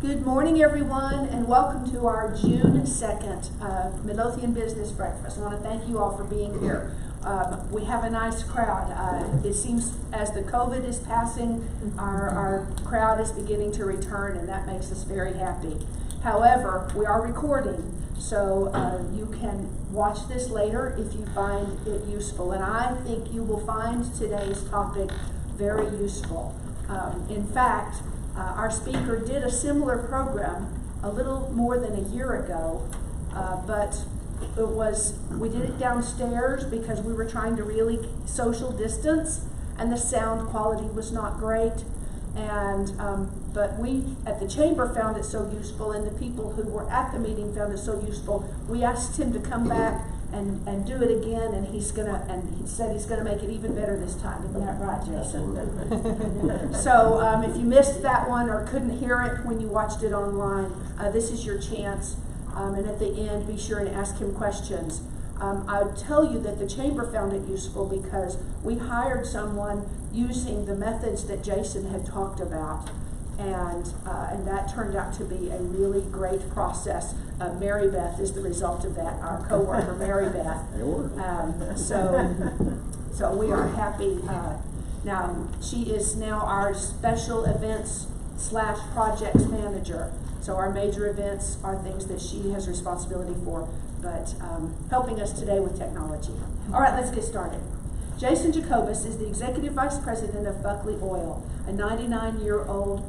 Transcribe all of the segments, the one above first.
Good morning, everyone, and welcome to our June 2nd Midlothian Business Breakfast. I want to thank you all for being here. We have a nice crowd. It seems as the COVID is passing, our crowd is beginning to return, and that makes us very happy. However, we are recording, so you can watch this later if you find it useful. And I think you will find today's topic very useful. In fact, our speaker did a similar program a little more than a year ago, but we did it downstairs because we were trying to really social distance, and the sound quality was not great. And but we at the chamber found it so useful, and the people who were at the meeting found it so useful. We asked him to come back and do it again, and he said he's gonna make it even better this time. Isn't that right, Jason? So if you missed that one or couldn't hear it when you watched it online, this is your chance. And at the end, be sure and ask him questions. I would tell you that the chamber found it useful because we hired someone using the methods that Jason had talked about, and that turned out to be a really great process. Mary Beth is the result of that, our co-worker Mary Beth. So we are happy. Now, she is now our special events / projects manager. So our major events are things that she has responsibility for, but helping us today with technology. All right, let's get started. Jason Jacobus is the Executive Vice President of Buckley Oil, a 99-year-old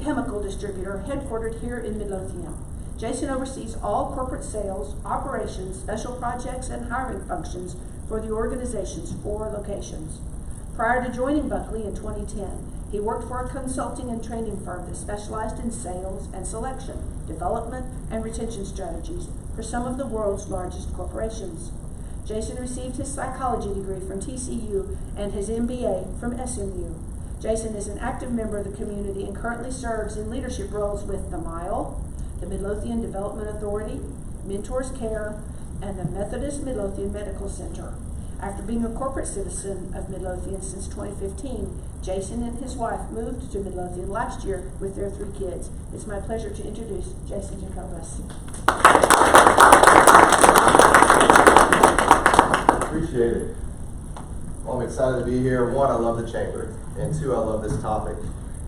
chemical distributor headquartered here in Midlothian. Jason oversees all corporate sales, operations, special projects, and hiring functions for the organization's 4 locations. Prior to joining Buckley in 2010, he worked for a consulting and training firm that specialized in sales and selection, development, and retention strategies for some of the world's largest corporations. Jason received his psychology degree from TCU and his MBA from SMU. Jason is an active member of the community and currently serves in leadership roles with the Mile, the Midlothian Development Authority, Mentors Care, and the Methodist Midlothian Medical Center. After being a corporate citizen of Midlothian since 2015, Jason and his wife moved to Midlothian last year with their 3 kids. It's my pleasure to introduce Jason Jacobus. Appreciate it. Well, I'm excited to be here. 1, I love the chamber, and 2, I love this topic.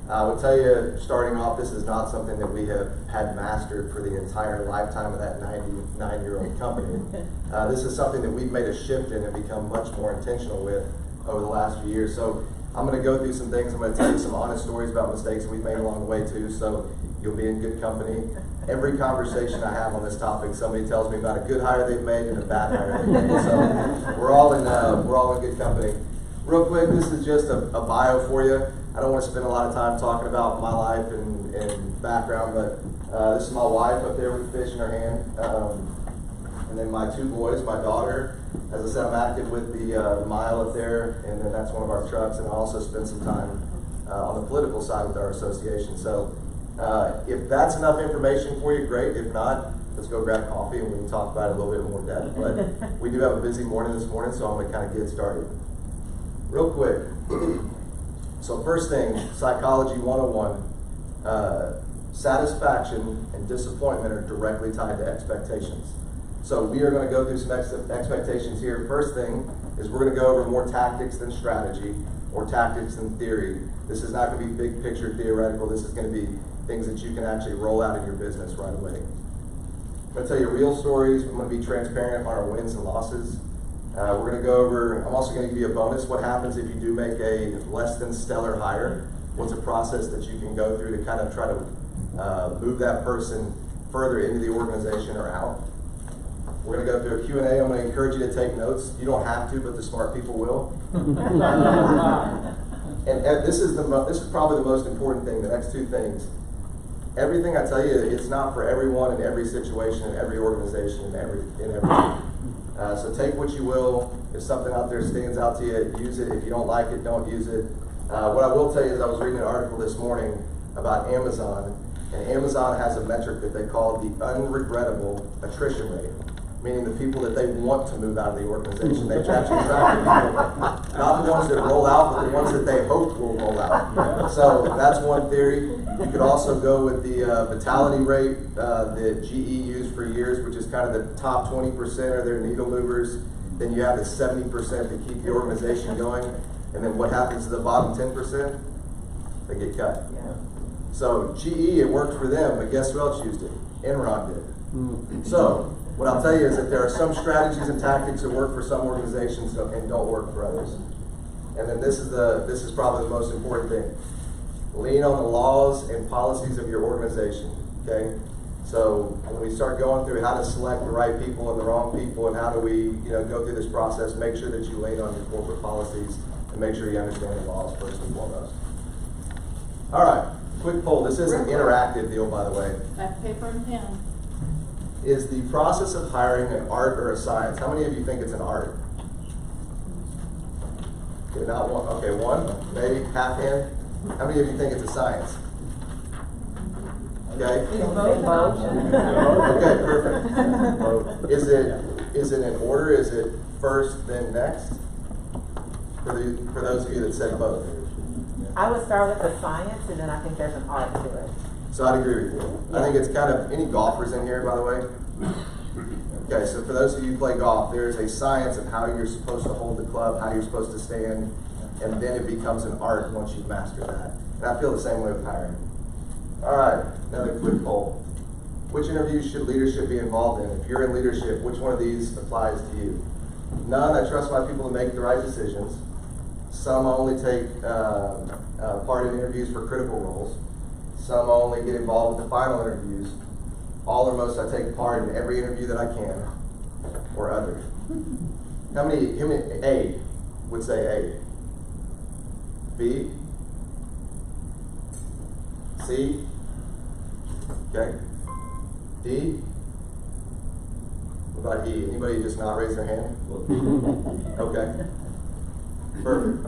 I would tell you, starting off, this is not something that we have had mastered for the entire lifetime of that 99-year-old company. This is something that we've made a shift in and become much more intentional with over the last few years. So I'm going to go through some things. I'm going to tell you some honest stories about mistakes that we've made along the way too, so you'll be in good company. Every conversation I have on this topic, somebody tells me about a good hire they've made and a bad hire they've made. So we're all in good company. Real quick, this is just a bio for you. I don't want to spend a lot of time talking about my life and background, but this is my wife up there with the fish in her hand. And then my 2 boys, my daughter. As I said, I'm active with the Mile up there, and then that's one of our trucks. And I also spend some time on the political side with our association. So if that's enough information for you, great. If not, let's go grab coffee and we can talk about it a little bit more depth. But we do have a busy morning this morning, so I'm going to kind of get started. Real quick. So first thing, Psychology 101, satisfaction and disappointment are directly tied to expectations. So we are going to go through some expectations here. First thing is we're going to go over more tactics than strategy or tactics than theory. This is not going to be big picture theoretical. This is going to be things that you can actually roll out in your business right away. I'm going to tell you real stories. I'm going to be transparent on our wins and losses. We're going to go over, I'm also going to give you a bonus. What happens if you do make a less than stellar hire? What's a process that you can go through to kind of try to move that person further into the organization or out? We're going to go through a Q&A. I'm going to encourage you to take notes. You don't have to, but the smart people will. And this is probably the most important thing, the next 2 things. Everything I tell you, it's not for everyone in every situation, in every organization, in everything. So take what you will. If something out there stands out to you, use it. If you don't like it, don't use it. What I will tell you is I was reading an article this morning about Amazon, and Amazon has a metric that they call the unregrettable attrition rate. meaning the people that they want to move out of the organization. They actually attract people, not the ones that roll out, but the ones that they hope will roll out. So that's one theory. You could also go with the vitality rate that GE used for years, which is kind of the top 20% are their needle movers. Then you have the 70% that keep the organization going. And then what happens to the bottom 10%? They get cut. So GE, it worked for them, but guess who else used it? Enron did. So what I'll tell you is that there are some strategies and tactics that work for some organizations and don't work for others. And then this is probably the most important thing. Lean on the laws and policies of your organization. Okay? So when we start going through how to select the right people and the wrong people, and how do we go through this process, make sure that you lean on your corporate policies and make sure you understand the laws first and foremost. All right, quick poll. This is an interactive deal, by the way. Paper and pen. Is the process of hiring an art or a science? How many of you think it's an art? Okay, not one. Okay, one, maybe half hand. How many of you think it's a science? Okay. Okay, perfect. Is it in order? Is it first, then next? For those of you that said both. I would start with the science, and then I think there's an art to it. So I'd agree with you. I think it's kind of, any golfers in here, by the way? Okay, so for those of you who play golf, there's a science of how you're supposed to hold the club, how you're supposed to stand, and then it becomes an art once you've mastered that. And I feel the same way with hiring. All right, another quick poll. Which interviews should leadership be involved in? If you're in leadership, which one of these applies to you? None. I trust my people to make the right decisions. Some only take part in interviews for critical roles. Some only get involved with the final interviews. All or most, I take part in every interview that I can, or other. How many A would say A? B? C? Okay. D? What about E? Anybody just not raise their hand? Okay. Perfect.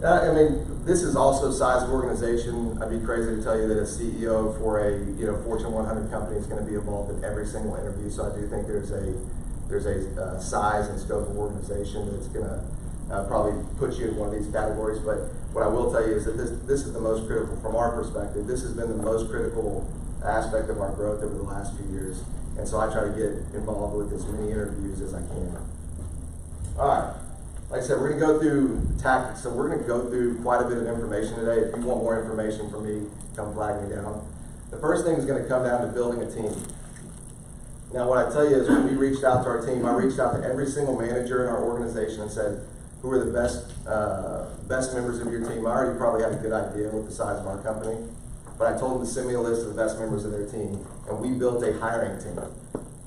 I mean, this is also size of organization. I'd be crazy to tell you that a CEO for a Fortune 100 company is going to be involved in every single interview. So I do think there's a size and scope of organization that's going to probably put you in one of these categories. But what I will tell you is that this is the most critical from our perspective. This has been the most critical aspect of our growth over the last few years. And so I try to get involved with as many interviews as I can. All right. Like I said, we're going to go through tactics. So we're going to go through quite a bit of information today. If you want more information from me, come flag me down. The first thing is going to come down to building a team. Now, what I tell you is when we reached out to our team, I reached out to every single manager in our organization and said, who are the best members of your team? I already probably had a good idea with the size of our company, but I told them to send me a list of the best members of their team, and we built a hiring team.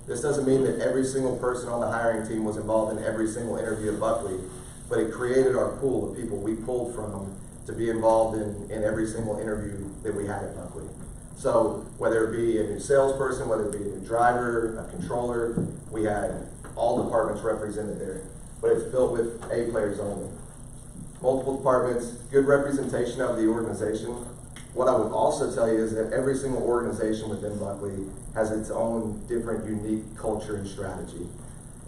This doesn't mean that every single person on the hiring team was involved in every single interview at Buckley, but it created our pool of people we pulled from to be involved in every single interview that we had at Buckley. So whether it be a new salesperson, whether it be a new driver, a controller, we had all departments represented there. But it's built with A players only. Multiple departments, good representation of the organization. What I would also tell you is that every single organization within Buckley has its own different, unique culture and strategy.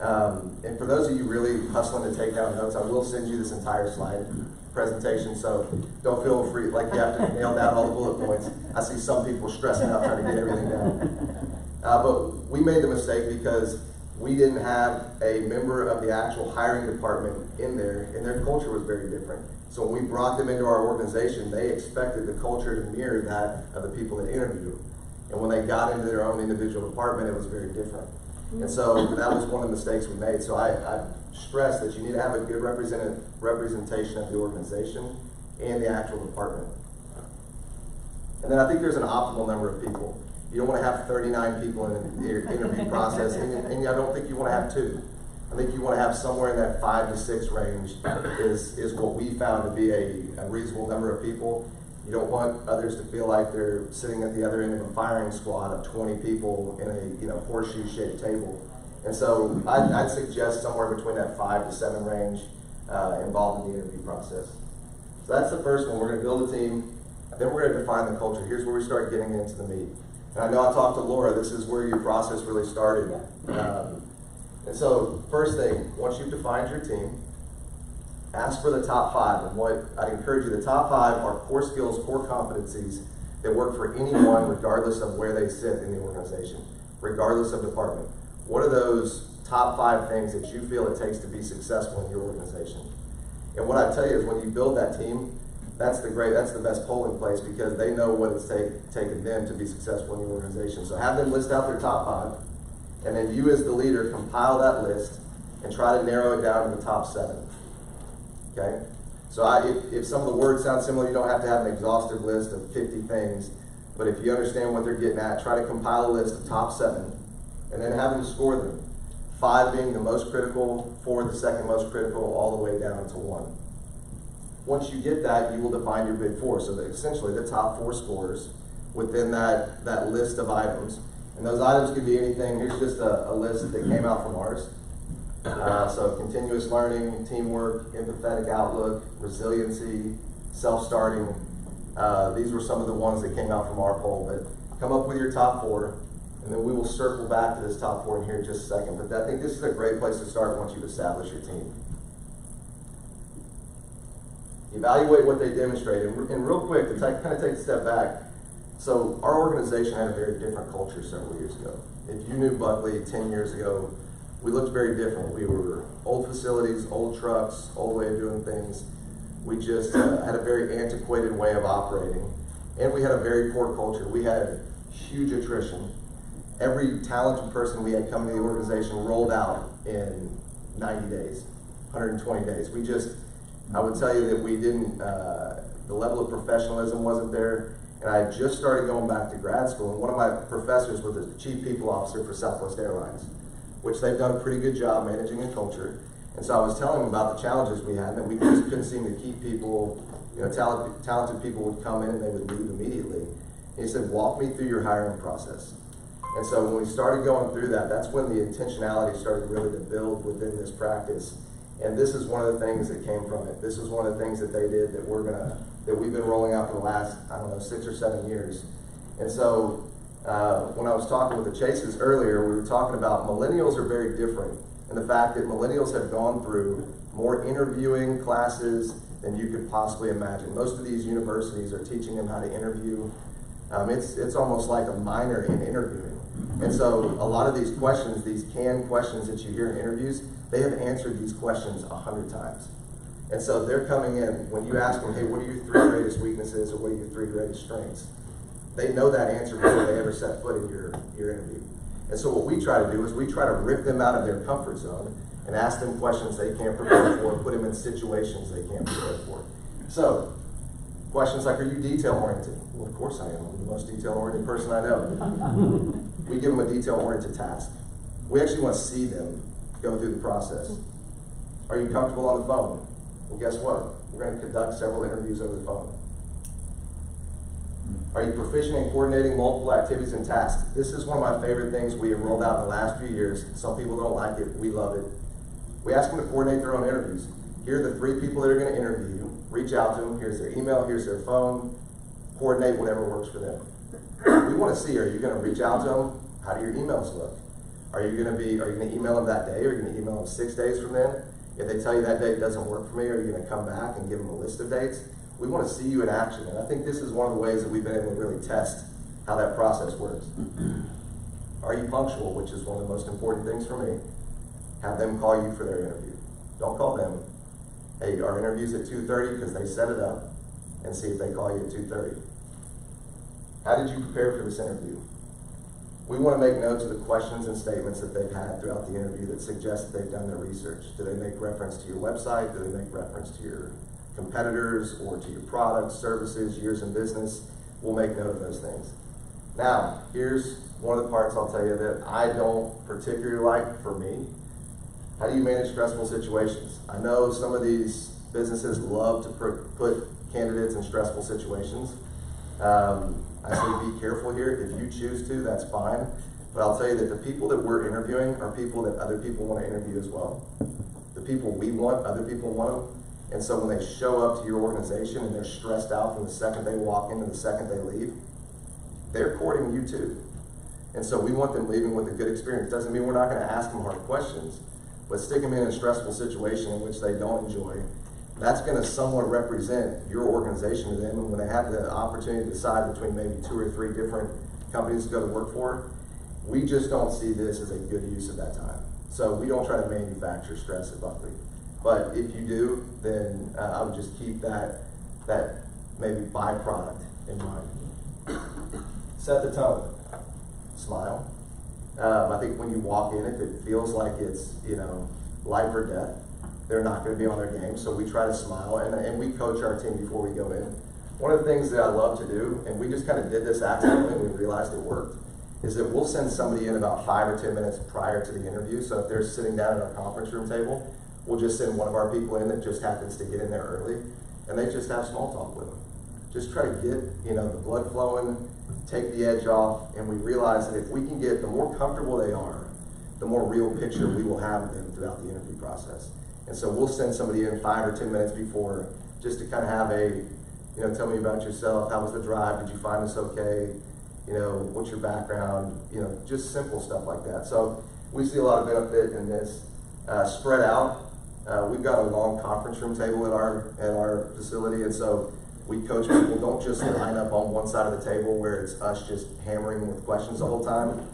And for those of you really hustling to take down notes, I will send you this entire slide presentation, so don't feel free like you have to nail down all the bullet points. I see some people stressing out trying to get everything down. But we made the mistake because we didn't have a member of the actual hiring department in there, and their culture was very different. So when we brought them into our organization, they expected the culture to mirror that of the people that interviewed. And when they got into their own individual department, it was very different. And so that was one of the mistakes we made. So I stress that you need to have a good representation of the organization and the actual department. And then I think there's an optimal number of people. You don't want to have 39 people in the interview process, and I don't think you want to have 2. I think you want to have somewhere in that 5 to 6 range is what we found to be a reasonable number of people. You don't want others to feel like they're sitting at the other end of a firing squad of 20 people in a horseshoe-shaped table. And so I'd suggest somewhere between that 5 to 7 range involved in the interview process. So that's the first one. We're going to build a team. Then we're going to define the culture. Here's where we start getting into the meat. And I know I talked to Laura. This is where your process really started. And so, first thing, once you've defined your team, ask for the top 5. And what I'd encourage you, the top 5 are core skills, core competencies that work for anyone regardless of where they sit in the organization, regardless of department. What are those top 5 things that you feel it takes to be successful in your organization? And what I tell you is when you build that team, that's the best polling place, because they know what it's taken them to be successful in your organization. So have them list out their top 5, and then you as the leader compile that list and try to narrow it down to the top 7. Okay? So if some of the words sound similar, you don't have to have an exhaustive list of 50 things, but if you understand what they're getting at, try to compile a list of top 7, and then have them score them. 5 being the most critical, 4 the second most critical, all the way down to 1. Once you get that, you will define your big 4. So essentially the top 4 scores within that list of items. And those items could be anything. Here's just a list that came out from ours. So continuous learning, teamwork, empathetic outlook, resiliency, self-starting. These were some of the ones that came out from our poll. But come up with your top 4, and then we will circle back to this top 4 in here in just a second. But I think this is a great place to start once you've established your team. Evaluate what they demonstrated. And real quick, to kind of take a step back, so our organization had a very different culture several years ago. If you knew Buckley 10 years ago, we looked very different. We were old facilities, old trucks, old way of doing things. We just had a very antiquated way of operating. And we had a very poor culture. We had huge attrition. Every talented person we had come to the organization rolled out in 90 days, 120 days. I would tell you that we didn't, the level of professionalism wasn't there. And I had just started going back to grad school, and one of my professors was the chief people officer for Southwest Airlines, which they've done a pretty good job managing a culture. And so I was telling him about the challenges we had, and that we just couldn't seem to keep people, talented people would come in and they would leave immediately. And he said, walk me through your hiring process. And so when we started going through that, that's when the intentionality started really to build within this practice. And this is one of the things that came from it. This is one of the things that they did that we've been rolling out for the last, 6 or 7 years. And so when I was talking with the Chases earlier, we were talking about millennials are very different. And the fact that millennials have gone through more interviewing classes than you could possibly imagine. Most of these universities are teaching them how to interview. It's almost like a minor in interviewing. And so a lot of these questions, these canned questions that you hear in interviews, they have answered these questions 100 times. And so they're coming in, when you ask them, hey, what are your 3 greatest weaknesses or what are your 3 greatest strengths? They know that answer before they ever set foot in your interview. And so what we try to do is we try to rip them out of their comfort zone and ask them questions they can't prepare for, put them in situations they can't prepare for. So, questions like, are you detail-oriented? Well, of course I am. I'm the most detail-oriented person I know. We give them a detail-oriented task. We actually want to see them go through the process. Are you comfortable on the phone? Well, guess what? We're going to conduct several interviews over the phone. Are you proficient in coordinating multiple activities and tasks? This is one of my favorite things we have rolled out in the last few years. Some people don't like it. We love it. We ask them to coordinate their own interviews. Here are the 3 people that are going to interview you. Reach out to them. Here's their email. Here's their phone. Coordinate whatever works for them. We want to see, are you going to reach out to them? How do your emails look? Are you going to email them that day? Are you going to email them 6 days from then? If they tell you that date doesn't work for me, are you going to come back and give them a list of dates? We want to see you in action. And I think this is one of the ways that we've been able to really test how that process works. Are you punctual, which is one of the most important things for me? Have them call you for their interview. Don't call them. Hey, our interview's at 2:30 because they set it up, and see if they call you at 2:30. How did you prepare for this interview? We want to make notes of the questions and statements that they've had throughout the interview that suggest that they've done their research. Do they make reference to your website? Do they make reference to your competitors or to your products, services, years in business? We'll make note of those things. Now, here's one of the parts I'll tell you that I don't particularly like for me. How do you manage stressful situations? I know some of these businesses love to put candidates in stressful situations. I say be careful here. If you choose to, that's fine. But I'll tell you that the people that we're interviewing are people that other people want to interview as well. The people we want, other people want them. And so when they show up to your organization and they're stressed out from the second they walk in to the second they leave, they're courting you too. And so we want them leaving with a good experience. Doesn't mean we're not going to ask them hard questions, but stick them in a stressful situation in which they don't enjoy. That's going to somewhat represent your organization to them. And when they have the opportunity to decide between maybe 2 or 3 different companies to go to work for, we just don't see this as a good use of that time. So we don't try to manufacture stress at Buckley. But if you do, then I would just keep that maybe byproduct in mind. Set the tone. Smile. I think when you walk in, if it feels like it's, life or death, they're not going to be on their game. So we try to smile, and we coach our team before we go in. One of the things that I love to do, and we just kind of did this accidentally and we realized it worked, is that we'll send somebody in about 5 or 10 minutes prior to the interview. So if they're sitting down at our conference room table, we'll just send one of our people in that just happens to get in there early, and they just have small talk with them. Just try to get, the blood flowing, take the edge off, and we realize that if we can get, the more comfortable they are, the more real picture we will have of them throughout the interview process. And so we'll send somebody in 5 or 10 minutes before, just to kind of have a, tell me about yourself, how was the drive, did you find this okay, what's your background, just simple stuff like that. So we see a lot of benefit in this. Spread out. We've got a long conference room table at our facility, and so we coach people, don't just line up on one side of the table where it's us just hammering with questions the whole time.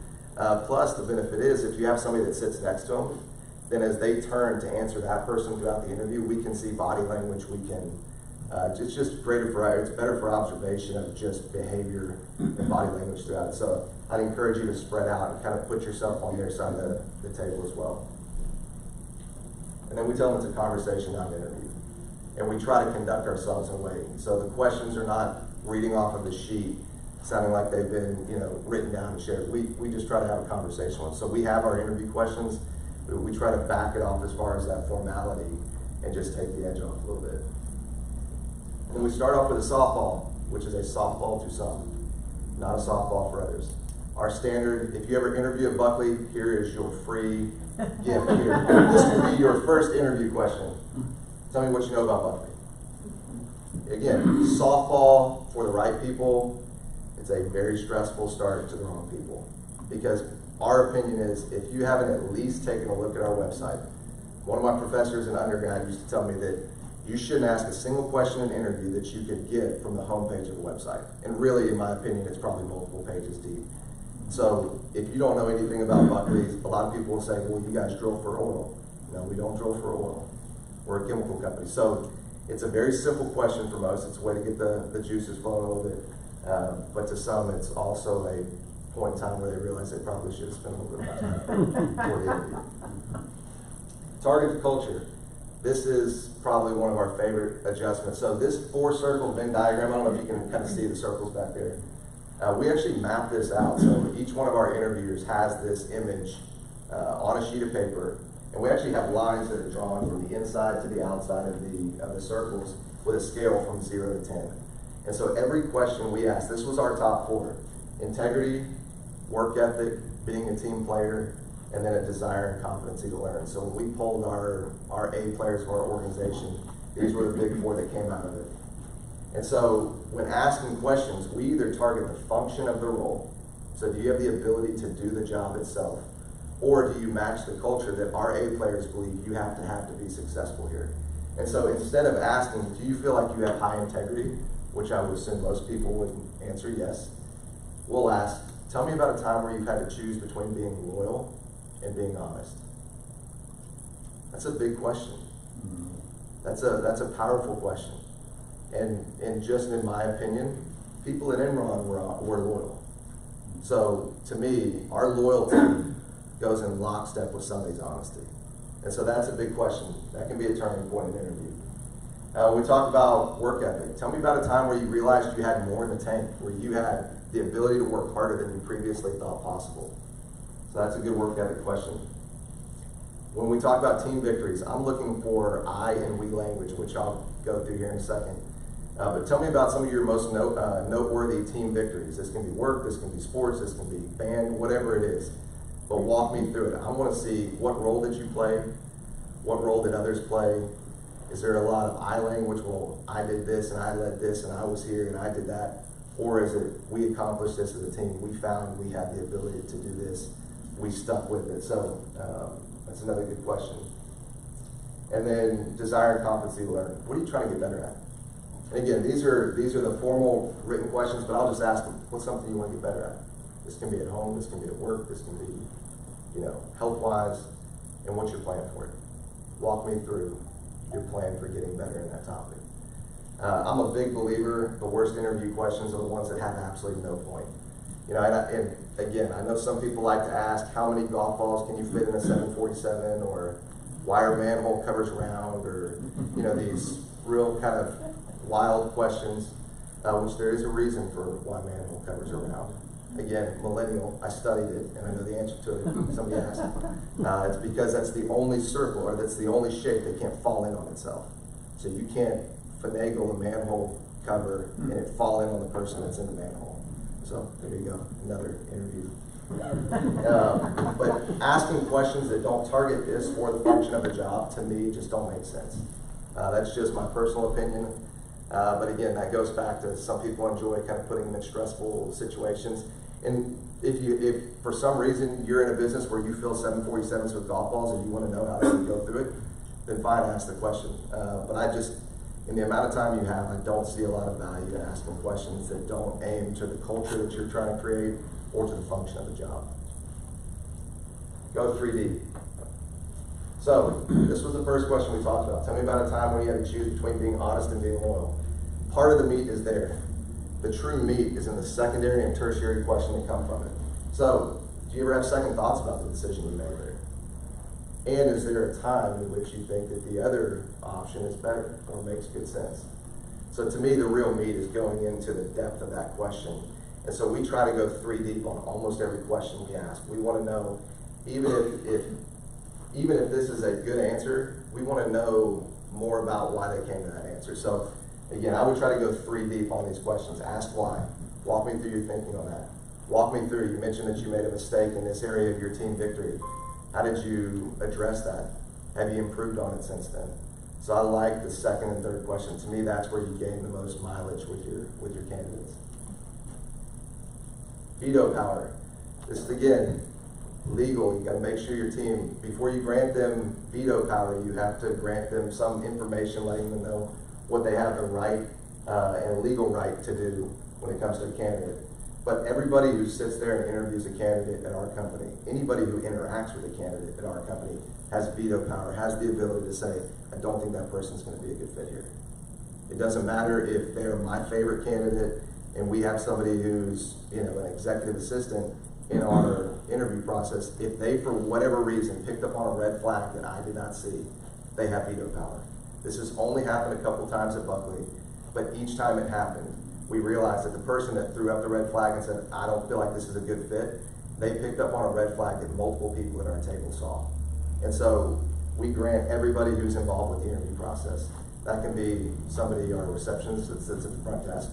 Plus, the benefit is if you have somebody that sits next to them, then as they turn to answer that person throughout the interview, we can see body language, we can, it's just greater for, it's better for observation of just behavior and body language throughout it. So I'd encourage you to spread out and kind of put yourself on their side of the table as well. And then we tell them it's a conversation, not an interview. And we try to conduct ourselves in a way. So the questions are not reading off of the sheet, sounding like they've been, written down and shared. We just try to have a conversation with them. So we have our interview questions. We try to back it off as far as that formality and just take the edge off a little bit. And we start off with a softball, which is a softball to some, not a softball for others. Our standard, if you ever interview at Buckley, here is your free gift here. This will be your first interview question. Tell me what you know about Buckley. Again, softball for the right people. It's a very stressful start to the wrong people. Because our opinion is, if you haven't at least taken a look at our website, one of my professors in undergrad used to tell me that you shouldn't ask a single question in an interview that you could get from the homepage of the website. And really, in my opinion, it's probably multiple pages deep. So if you don't know anything about Buckley, a lot of people will say, well, you guys drill for oil. No, we don't drill for oil. We're a chemical company. So it's a very simple question for most. It's a way to get the juices flowing a little bit. But to some, it's also a point in time where they realize they probably should have spent a little bit of time before the interview. Target the culture. This is probably one of our favorite adjustments. So this 4-circle Venn diagram, I don't know if you can kind of see the circles back there. We actually map this out. So each one of our interviewers has this image on a sheet of paper. And we actually have lines that are drawn from the inside to the outside of the circles with a scale from 0 to 10. And so every question we ask, this was our top 4. Integrity, work ethic, being a team player, and then a desire and competency to learn. So when we polled our A players for our organization, these were the big 4 that came out of it. And so when asking questions, we either target the function of the role. So do you have the ability to do the job itself? Or do you match the culture that our A players believe you have to be successful here? And so instead of asking, do you feel like you have high integrity, which I would assume most people would answer yes, we'll ask, tell me about a time where you've had to choose between being loyal and being honest. That's a big question. That's a powerful question. And just in my opinion, people at Enron were loyal. So to me, our loyalty goes in lockstep with somebody's honesty. And so that's a big question. That can be a turning point in an interview. We talked about work ethic. Tell me about a time where you realized you had more in the tank, where you had the ability to work harder than you previously thought possible. So that's a good work ethic question. When we talk about team victories, I'm looking for I and we language, which I'll go through here in a second. But tell me about some of your most noteworthy team victories. This can be work, this can be sports, this can be band, whatever it is. But walk me through it. I want to see what role did you play? What role did others play? Is there a lot of I language? Well, I did this and I led this and I was here and I did that. Or is it, we accomplished this as a team, we found we had the ability to do this, we stuck with it? So that's another good question. And then desire and competency to learn. What are you trying to get better at? And again, these are the formal written questions, but I'll just ask them, what's something you want to get better at? This can be at home, this can be at work, this can be, health-wise, and what's your plan for it? Walk me through your plan for getting better in that topic. I'm a big believer the worst interview questions are the ones that have absolutely no point. And again, I know some people like to ask, how many golf balls can you fit in a 747, or why are manhole covers round, or these real kind of wild questions, which there is a reason for why manhole covers are round. Again, millennial, I studied it, and I know the answer to it. Somebody asked. It's because that's the only circle, or that's the only shape that can't fall in on itself. So you can't finagle a manhole cover and it fall in on the person that's in the manhole. So there you go, another interview. But asking questions that don't target this or the function of the job, to me, just don't make sense. That's just my personal opinion. But again, that goes back to some people enjoy kind of putting them in stressful situations. And if for some reason you're in a business where you fill 747s with golf balls and you want to know how they would go through it, then fine, ask the question. But in the amount of time you have, I don't see a lot of value in asking questions that don't aim to the culture that you're trying to create or to the function of the job. Go 3D. So, this was the first question we talked about. Tell me about a time when you had to choose between being honest and being loyal. Part of the meat is there. The true meat is in the secondary and tertiary question that come from it. So, do you ever have second thoughts about the decision you made there? And is there a time in which you think that the other option is better or makes good sense? So to me, the real meat is going into the depth of that question. And so we try to go 3 deep on almost every question we ask. We want to know, even if this is a good answer, we want to know more about why they came to that answer. So again, I would try to go 3 deep on these questions. Ask why. Walk me through your thinking on that. Walk me through, you mentioned that you made a mistake in this area of your team victory. How did you address that? Have you improved on it since then? So I like the second and third question. To me, that's where you gain the most mileage with your candidates. Veto power. This is, again, legal. You got to make sure your team, before you grant them veto power, you have to grant them some information letting them know what they have the right and legal right to do when it comes to a candidate. But everybody who sits there and interviews a candidate at our company, anybody who interacts with a candidate at our company has veto power, has the ability to say, I don't think that person's going to be a good fit here. It doesn't matter if they're my favorite candidate and we have somebody who's an executive assistant in our interview process. If they, for whatever reason, picked up on a red flag that I did not see, they have veto power. This has only happened a couple times at Buckley, but each time it happened, we realized that the person that threw up the red flag and said, I don't feel like this is a good fit, they picked up on a red flag that multiple people at our table saw. And so we grant everybody who's involved with the interview process. That can be somebody, our receptionist that sits at the front desk.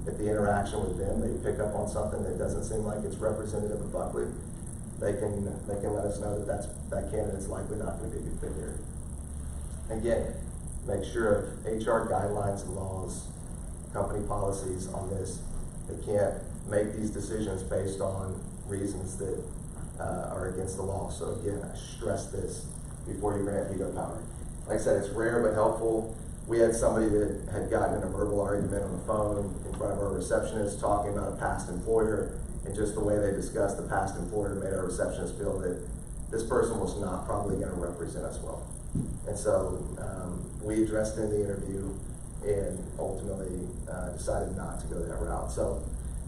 If the interaction with them, they pick up on something that doesn't seem like it's representative of Buckley, they can let us know that candidate's likely not going to be a good fit here. Again, make sure of HR guidelines and laws, company policies on this. They can't make these decisions based on reasons that are against the law. So again, I stress this before you grant veto power. Like I said, it's rare but helpful. We had somebody that had gotten in a verbal argument on the phone in front of our receptionist talking about a past employer, and just the way they discussed the past employer made our receptionist feel that this person was not probably going to represent us well. And so we addressed it in the interview and ultimately decided not to go that route. So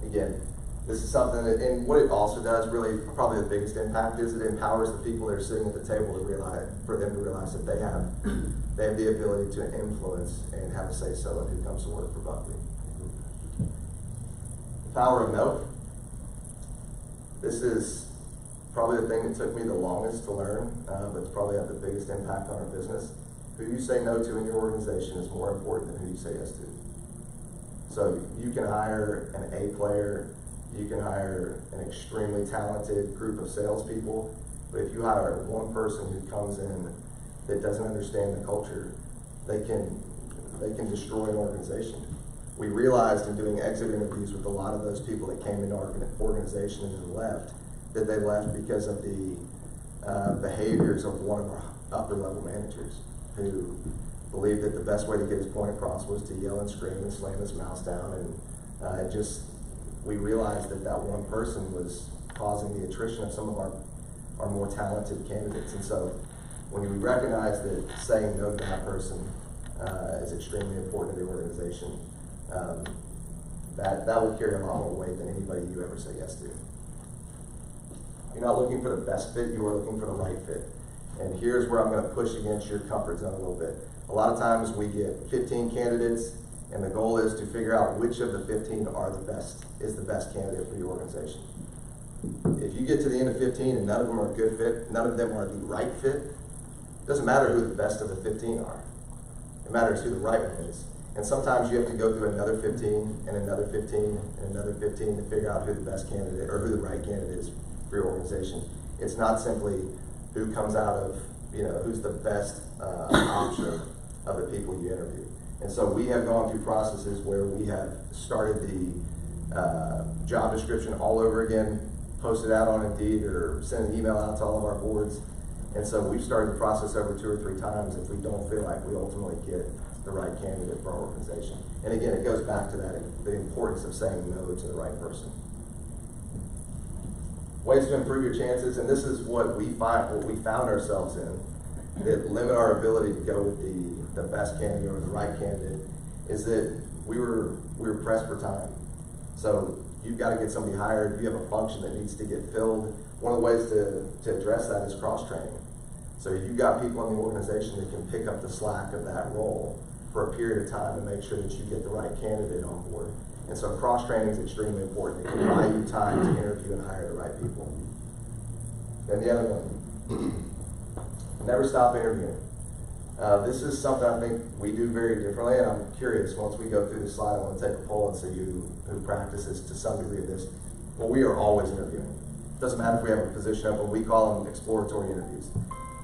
again, this is something that, and what it also does, really probably the biggest impact is it empowers the people that are sitting at the table to realize, for them to realize that they have the ability to influence and have a say so in who comes to work for Buckley. The power of no. This is probably the thing that took me the longest to learn, but it's probably had the biggest impact on our business. Who you say no to in your organization is more important than who you say yes to. So you can hire an A player, you can hire an extremely talented group of salespeople, but if you hire one person who comes in that doesn't understand the culture, they can destroy an organization. we realized in doing exit interviews with a lot of those people that came into our organization and then left, that they left because of the behaviors of one of our upper level managers who believed that the best way to get his point across was to yell and scream and slam his mouse down, and we realized that that one person was causing the attrition of some of our more talented candidates. And so when we recognize that saying no to that person is extremely important to the organization, that will carry a lot more weight than anybody you ever say yes to. You're not looking for the best fit, you are looking for the right fit. And here's where I'm going to push against your comfort zone a little bit. A lot of times we get 15 candidates, and the goal is to figure out which of the 15 is the best candidate for your organization. If you get to the end of 15 and none of them are a good fit, none of them are the right fit, it doesn't matter who the best of the 15 are. It matters who the right one is. And sometimes you have to go through another 15 and another 15 and another 15 to figure out who the best candidate or who the right candidate is for your organization. It's not simply who comes out of, who's the best option of the people you interview. And so we have gone through processes where we have started the job description all over again, posted out on Indeed, or sent an email out to all of our boards. And so we've started the process over 2 or 3 times if we don't feel like we ultimately get the right candidate for our organization. And again, it goes back to that, the importance of saying no to the right person. Ways to improve your chances, and this is what we found ourselves in, that limit our ability to go with the best candidate or the right candidate, is that we were pressed for time. So you've got to get somebody hired, you have a function that needs to get filled. One of the ways to address that is cross-training. So you've got people in the organization that can pick up the slack of that role for a period of time to make sure that you get the right candidate on board. And so cross-training is extremely important. It can buy you time to interview and hire the right people. Then the other one, never stop interviewing. This is something I think we do very differently, and I'm curious, once we go through this slide, I want to take a poll and see who practices to some degree of this. Well, we are always interviewing. Doesn't matter if we have a position open, we call them exploratory interviews.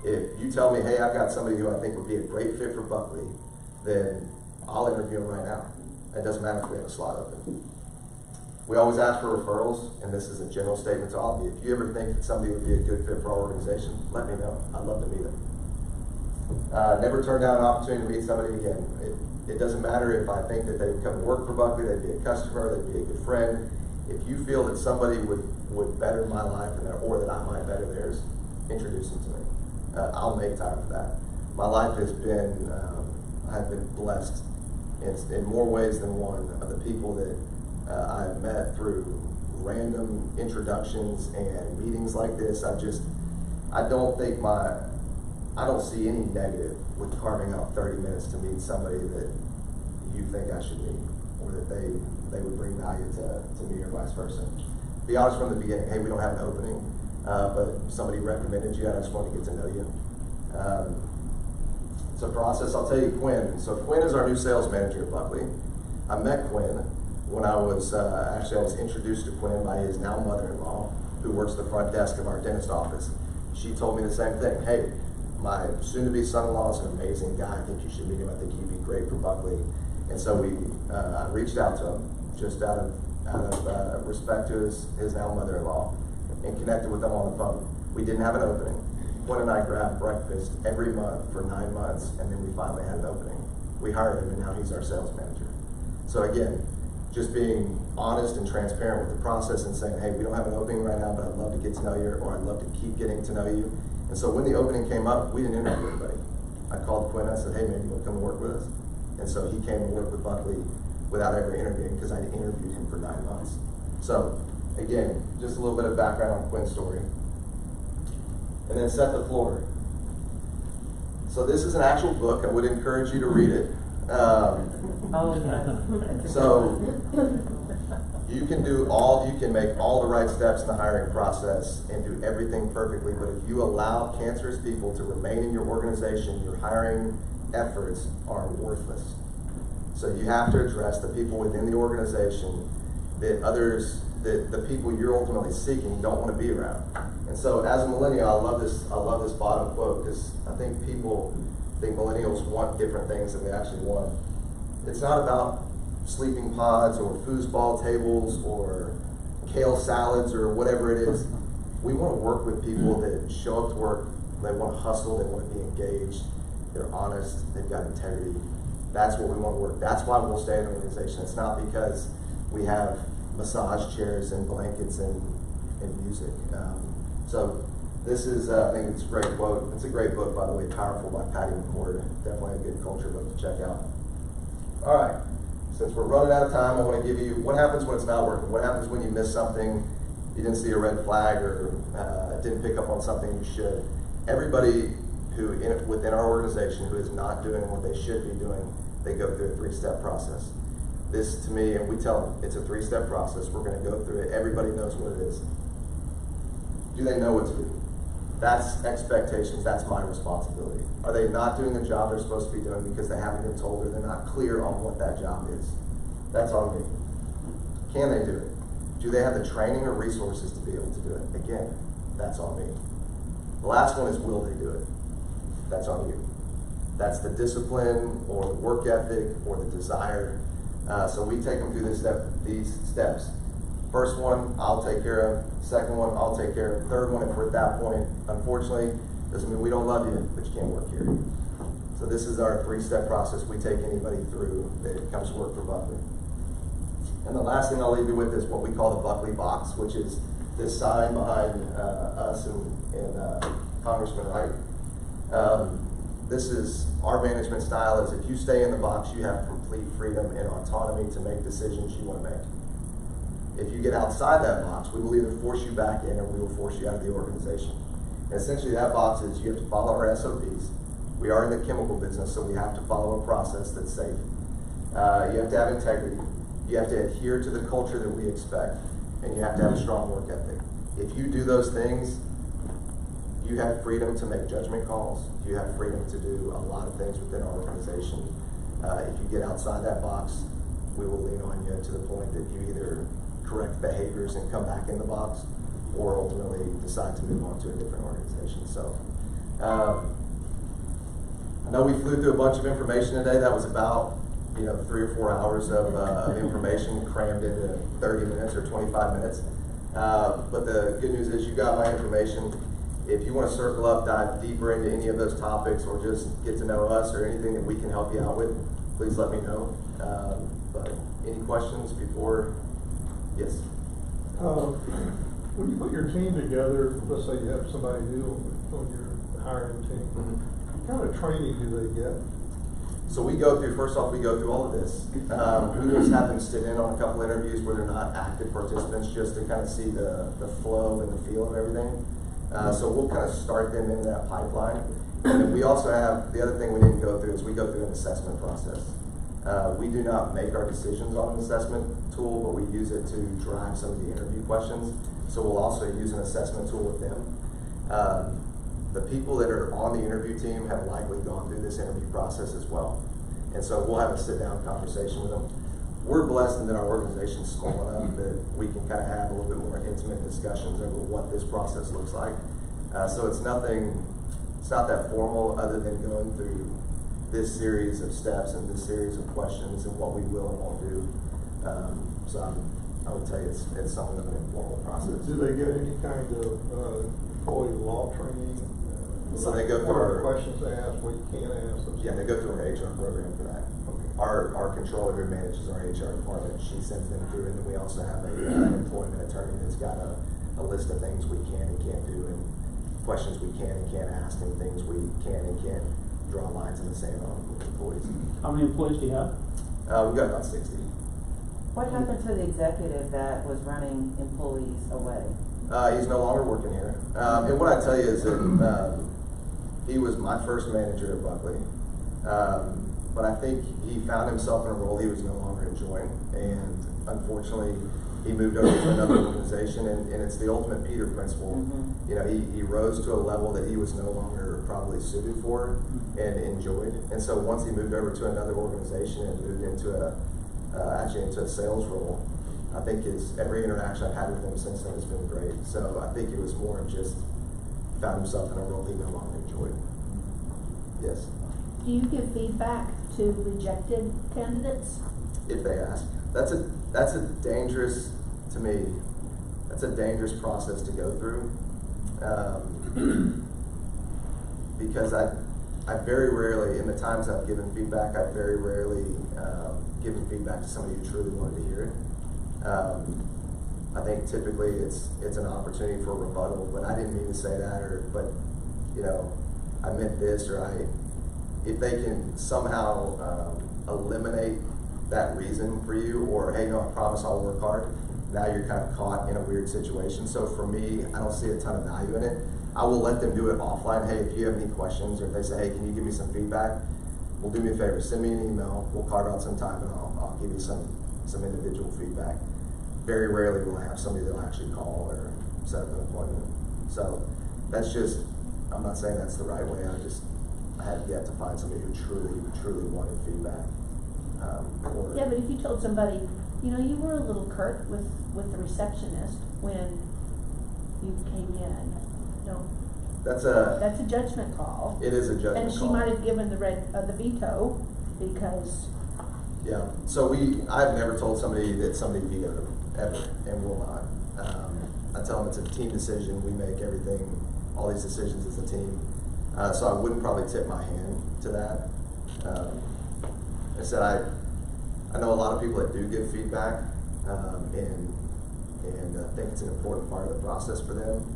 If you tell me, hey, I've got somebody who I think would be a great fit for Buckley, then I'll interview them right now. It doesn't matter if we have a slot open. We always ask for referrals, and this is a general statement to all of you. If you ever think that somebody would be a good fit for our organization, let me know. I'd love to meet them. Never turn down an opportunity to meet somebody again. It doesn't matter if I think that they would come to work for Buckley, they'd be a customer, they'd be a good friend. If you feel that somebody would better my life or that I might better theirs, introduce them to me. I'll make time for that. My life has been, I've been blessed in more ways than one of the people that I've met through random introductions and meetings like this. I don't see any negative with carving out 30 minutes to meet somebody that you think I should meet, or that they would bring value to me, or vice versa. Be honest from the beginning. Hey, we don't have an opening, but somebody recommended you, and I just want to get to know you. It's a process. I'll tell you Quinn. So Quinn is our new sales manager at Buckley. I met Quinn when I was introduced to Quinn by his now mother-in-law, who works the front desk of our dentist office. She told me the same thing. Hey, my soon-to-be son-in-law is an amazing guy. I think you should meet him. I think he'd be great for Buckley. And so I reached out to him just out of respect to his now mother-in-law, and connected with him on the phone. We didn't have an opening. Quinn and I grabbed breakfast every month for 9 months, and then we finally had an opening. We hired him, and now he's our sales manager. So again, just being honest and transparent with the process and saying, hey, we don't have an opening right now, but I'd love to get to know you, or I'd love to keep getting to know you. And so when the opening came up, we didn't interview anybody. I called Quinn and I said, hey man, you want to come and work with us? And so he came and worked with Buckley without ever interviewing, because I interviewed him for 9 months. So again, just a little bit of background on Quinn's story. And then set the floor. So this is an actual book. I would encourage you to read it. So you can make all the right steps in the hiring process and do everything perfectly, but if you allow cancerous people to remain in your organization, your hiring efforts are worthless. So you have to address the people within the organization that the people you're ultimately seeking don't want to be around. And so as a millennial, I love this bottom quote, because I think people think millennials want different things than we actually want. It's not about sleeping pods or foosball tables or kale salads or whatever it is. We want to work with people that show up to work, they want to hustle, they want to be engaged, they're honest, they've got integrity. That's what we want to work. That's why we'll stay in the organization. It's not because we have massage chairs and blankets and music. So this is, I think it's a great quote. It's a great book, by the way, Powerful by Patty McCord. Definitely a good culture book to check out. All right, since we're running out of time, I want to give you what happens when it's not working. What happens when you miss something, you didn't see a red flag, or didn't pick up on something you should. Everybody who within our organization who is not doing what they should be doing, they go through a 3-step process. This, to me, and we tell them, it's a 3-step process. We're going to go through it. Everybody knows what it is. Do they know what to do? That's expectations. That's my responsibility. Are they not doing the job they're supposed to be doing because they haven't been told, or they're not clear on what that job is? That's on me. Can they do it? Do they have the training or resources to be able to do it? Again, that's on me. The last one is, will they do it? That's on you. That's the discipline or the work ethic or the desire. So we take them through these steps. First one, I'll take care of. Second one, I'll take care of. Third one, if we're at that point, unfortunately, doesn't mean we don't love you, but you can't work here. So this is our 3-step process we take anybody through that comes to work for Buckley. And the last thing I'll leave you with is what we call the Buckley Box, which is this sign behind us and Congressman Wright. This is our management style. Is if you stay in the box, you have complete freedom and autonomy to make decisions you want to make. If you get outside that box, we will either force you back in or we will force you out of the organization. And essentially that box is you have to follow our SOPs. We are in the chemical business, so we have to follow a process that's safe. You have to have integrity. You have to adhere to the culture that we expect, and you have to have a strong work ethic. If you do those things, you have freedom to make judgment calls. You have freedom to do a lot of things within our organization. If you get outside that box, we will lean on you to the point that you either correct behaviors and come back in the box, or ultimately decide to move on to a different organization. So, I know we flew through a bunch of information today. That was about 3 or 4 hours of information crammed into 30 minutes or 25 minutes. But the good news is you got my information. If you want to circle up, dive deeper into any of those topics, or just get to know us or anything that we can help you out with, please let me know. But any questions before? Yes. When you put your team together, let's say you have somebody new on your hiring team, what kind of training do they get? So we go through, first off, we go through all of this. We just have them sit in on a couple interviews where they're not active participants, just to kind of see the flow and the feel of everything. So we'll kind of start them in that pipeline. And then we also have, the other thing we didn't go through is we go through an assessment process. We do not make our decisions on an assessment tool, but we use it to drive some of the interview questions. So we'll also use an assessment tool with them. The people that are on the interview team have likely gone through this interview process as well. And so we'll have a sit-down conversation with them. We're blessed in that our organization is small enough that we can kind of have a little bit more intimate discussions over what this process looks like. So it's not that formal, other than going through this series of steps and this series of questions and what we will and won't do. So I would tell you it's something of an informal process. Do they get any kind of employee law training? So they go through our questions to ask, what you can't ask. Yeah, they go through our HR program for that. Okay. Our controller who manages our HR department, she sends them through, and then we also have an employment attorney that's got a list of things we can and can't do, and questions we can and can't ask, and things we can and can't draw lines in the sand on with employees. How many employees do you have? We've got about 60. What happened to the executive that was running employees away? He's no longer working here. And what I tell you is that he was my first manager at Buckley. But I think he found himself in a role he was no longer enjoying. And unfortunately, he moved over to another organization, and it's the ultimate Peter principle. Mm-hmm. He rose to a level that he was no longer probably suited for and enjoyed. And so once he moved over to another organization and moved into into a sales role, I think every interaction I've had with him since then has been great. So I think it was more of just found himself in a role he no longer enjoyed. Yes. Do you give feedback to rejected candidates? if they ask. That's a dangerous, to me, that's a dangerous process to go through. Because I very rarely, in the times I've given feedback, I've very rarely given feedback to somebody who truly wanted to hear it. I think typically it's an opportunity for a rebuttal, but I didn't mean to say that, but you know, I meant this, or if they can somehow eliminate that reason for you, or hey, no, I promise I'll work hard. Now you're kind of caught in a weird situation. So for me, I don't see a ton of value in it. I will let them do it offline. Hey, if you have any questions, or if they say, hey, can you give me some feedback? Well, do me a favor, send me an email. We'll carve out some time, and I'll give you some individual feedback. Very rarely will I have somebody that'll actually call or set up an appointment. So that's just, I'm not saying that's the right way. I have yet to find somebody who truly wanted feedback. Yeah, but if you told somebody, you know, you were a little curt with the receptionist when you came in. No, that's a judgment call. It is a judgment call. And she might have given the veto because. Yeah. So I've never told somebody that somebody vetoed them ever, and will not. I tell them it's a team decision. We make everything, all these decisions as a team. So I wouldn't probably tip my hand to that. I said I know a lot of people that do give feedback, and I think it's an important part of the process for them.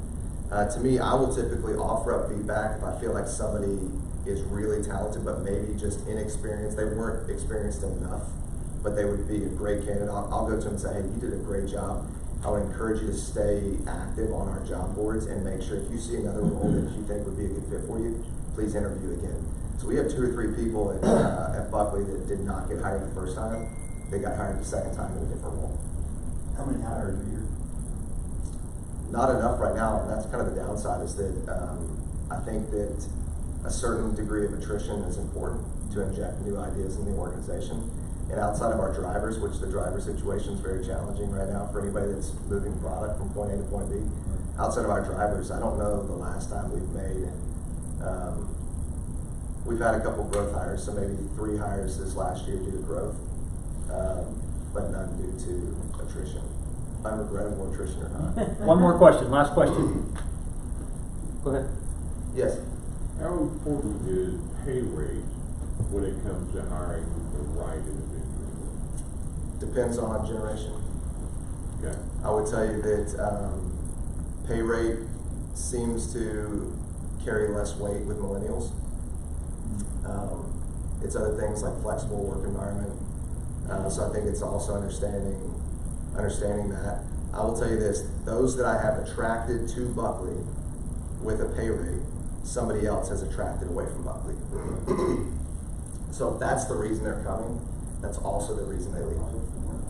To me, I will typically offer up feedback if I feel like somebody is really talented, but maybe just inexperienced. They weren't experienced enough, but they would be a great candidate. I'll go to them and say, hey, you did a great job. I would encourage you to stay active on our job boards and make sure if you see another role that you think would be a good fit for you, please interview again. So we have 2 or 3 people at Buckley that did not get hired the first time. They got hired the second time in a different role. How many hires a year? Not enough right now, and that's kind of the downside, is that I think that a certain degree of attrition is important to inject new ideas in the organization. And outside of our drivers, which the driver situation is very challenging right now for anybody that's moving product from point A to point B. Outside of our drivers, I don't know the last time we've made, we've had a couple growth hires, so maybe 3 hires this last year due to growth, but none due to attrition. Unregrettable attrition or not. One more question, last question. Go ahead. Yes. How important is pay rate when it comes to hiring the right individual? Depends on generation. Okay. I would tell you that pay rate seems to carry less weight with millennials. It's other things like flexible work environment. So I think it's also understanding that. I will tell you this, those that I have attracted to Buckley with a pay rate, somebody else has attracted away from Buckley. So if that's the reason they're coming, that's also the reason they leave.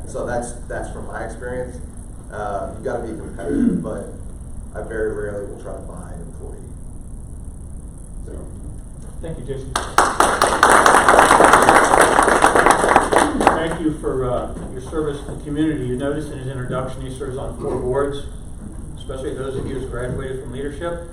So that's from my experience. You've got to be competitive, but I very rarely will try to buy an employee. So. Thank you, Jason. Thank you for your service to the community. You noticed in his introduction he serves on 4 boards, especially those of you who graduated from leadership.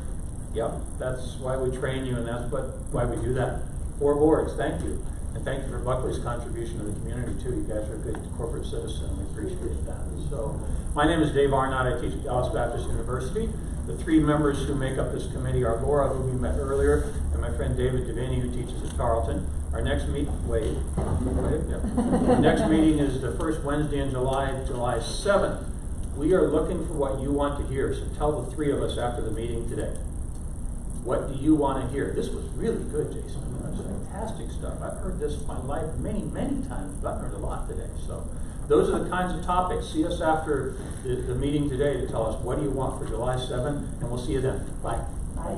Yep, that's why we train you, and that's why we do that. 4 boards, thank you. And thank you for Buckley's contribution to the community too. You guys are a good corporate citizen. We appreciate that. So, my name is Dave Arnott. I teach at Dallas Baptist University. The 3 members who make up this committee are Laura, who we met earlier, and my friend David Devaney, who teaches at Tarleton. Our next meeting, The next meeting is the first Wednesday in July 7th. We are looking for what you want to hear, so tell the 3 of us after the meeting today. What do you want to hear? This was really good, Jason. That's fantastic stuff. I've heard this in my life many, many times, but I've learned a lot today. So those are the kinds of topics. See us after the meeting today to tell us what do you want for July 7th, and we'll see you then. Bye. Bye.